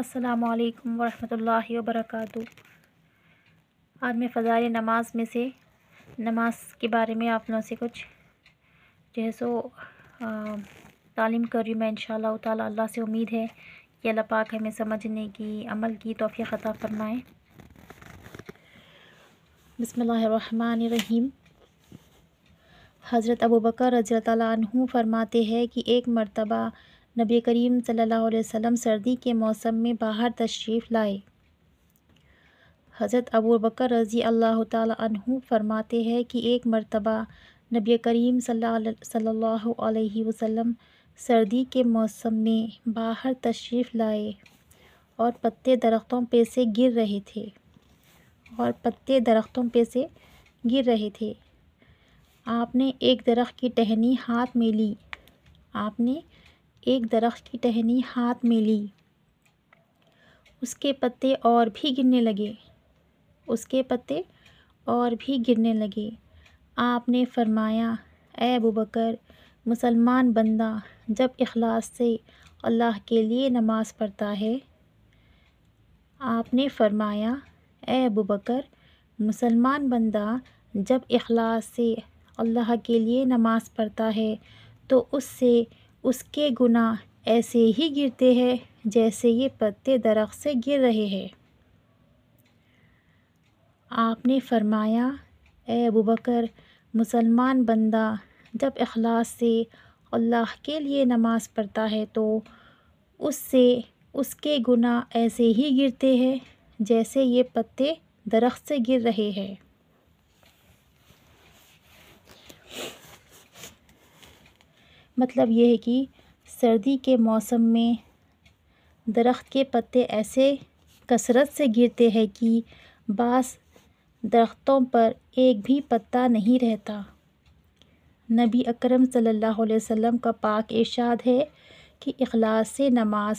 السلام علیکم ورحمۃ اللہ وبرکاتہ۔ آج میں فضائل نماز میں سے نماز کے بارے میں آپ لوگوں سے کچھ جو ہے سو تعلیم کر رہی ہوں۔ میں انشاءاللہ تعالی اللہ سے امید ہے کہ اللہ پاک ہمیں سمجھنے کی، عمل کی توفیق عطا فرمائے۔ بسم اللہ الرحمن الرحیم۔ حضرت ابوبکر رضی اللہ تعالیٰ عنہ فرماتے ہیں کہ ایک مرتبہ نبی کریم صلی اللہ علیہ وسلم سردی کے موسم میں باہر تشریف لائے۔ حضرت ابوبکر رضی اللہ تعالیٰ عنہ فرماتے ہیں کہ ایک مرتبہ نبی کریم صلی اللہ علیہ وسلم سردی کے موسم میں باہر تشریف لائے اور پتے درختوں پہ سے گر رہے تھے آپ نے ایک درخت کی ٹہنی ہاتھ میں لی، اس کے پتے اور بھی گرنے لگے۔ آپ نے فرمایا، اے ابوبکر، مسلمان بندہ جب اخلاص سے اللہ کے لیے نماز پڑھتا ہے اے ابوبکر، مسلمان بندہ جب اخلاص سے اللہ کے لیے نماز پڑھتا ہے تو اس سے اس کے گناہ ایسے ہی گرتے ہیں جیسے یہ پتے درخت سے گر رہے ہیں۔ آپ نے فرمایا، اے ابوبکر، مسلمان بندہ جب اخلاص سے اللہ کے لیے نماز پڑھتا ہے تو اس سے اس کے گناہ ایسے ہی گرتے ہیں جیسے یہ پتے درخت سے گر رہے ہیں۔ مطلب یہ ہے کہ سردی کے موسم میں درخت کے پتے ایسے کثرت سے گرتے ہیں کہ بعض درختوں پر ایک بھی پتا نہیں رہتا۔ نبی اکرم صلی اللہ علیہ وسلم کا پاک ارشاد ہے کہ اخلاص سے نماز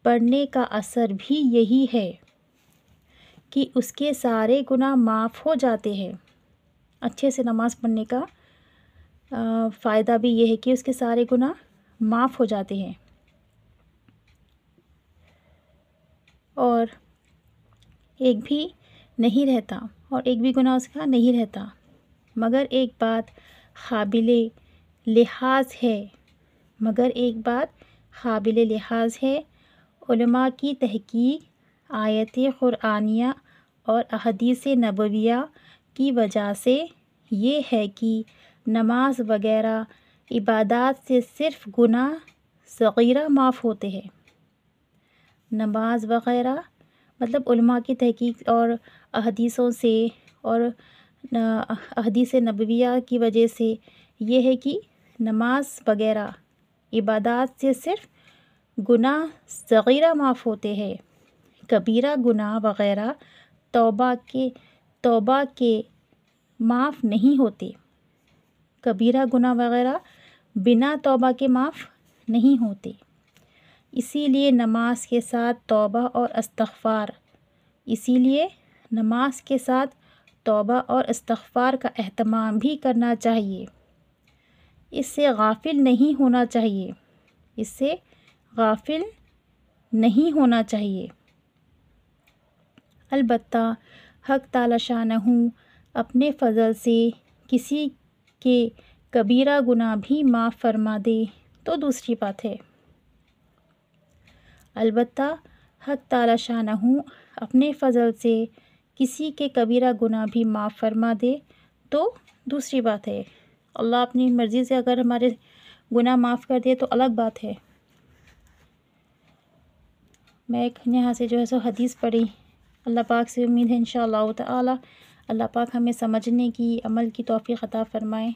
پڑھنے کا اثر بھی یہی ہے کہ اس کے سارے گناہ معاف ہو جاتے ہیں۔ اچھے سے نماز پڑھنے کا فائدہ بھی یہ ہے کہ اس کے سارے گناہ معاف ہو جاتے ہیں۔ اور ایک بھی گناہ اس کا نہیں رہتا۔ مگر ایک بات قابل لحاظ ہے، علماء کی تحقیق آیت قرآنیہ اور احادیث نبویہ کی وجہ سے یہ ہے کہ نماز وغیرہ عبادات سے صرف گناہ صغیرہ معاف ہوتے ہیں۔ نماز وغیرہ مطلب علماء کی تحقیق اور احادیثوں سے اور احادیث نبویہ کی وجہ سے یہ ہے کہ نماز وغیرہ عبادات سے صرف گناہ صغیرہ معاف ہوتے ہیں، کبیرہ گناہ وغیرہ توبہ کے معاف نہیں ہوتے۔ کبیرہ گناہ وغیرہ بنا توبہ کے معاف نہیں ہوتے۔ اسی لیے نماز کے ساتھ توبہ اور استغفار کا اہتمام بھی کرنا چاہیے۔ اس سے غافل نہیں ہونا چاہیے۔ البتہ حق تعالی شانہ اپنے فضل سے کسی کے کبیرہ گناہ بھی معاف فرما دے تو دوسری بات ہے۔ حق تعالی شانہ اپنے فضل سے کسی کے کبیرہ گناہ بھی معاف فرما دے تو دوسری بات ہے۔ اللہ اپنی مرضی سے اگر ہمارے گناہ معاف کر دے تو الگ بات ہے۔ میں ایک یہاں سے جو ہے سو حدیث پڑھی، اللہ پاک سے امید ہے انشاءاللہ تعالی اللہ پاک ہمیں سمجھنے کی، عمل کی توفیق عطا فرمائے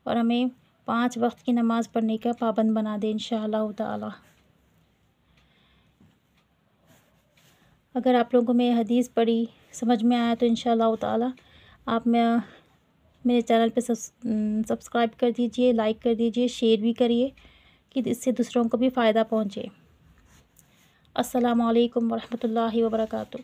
اور ہمیں 5 وقت کی نماز پڑھنے کا پابند بنا دے انشاءاللہ تعالی۔ اگر آپ لوگوں کو میں حدیث پڑھی سمجھ میں آیا تو انشاءاللہ تعالی آپ میرے چینل پہ سبسکرائب کر دیجئے، لائک کر دیجئے، شیئر بھی کریے کہ اس سے دوسروں کو بھی فائدہ پہنچے۔ السلام علیکم ورحمۃ اللہ وبرکاتہ۔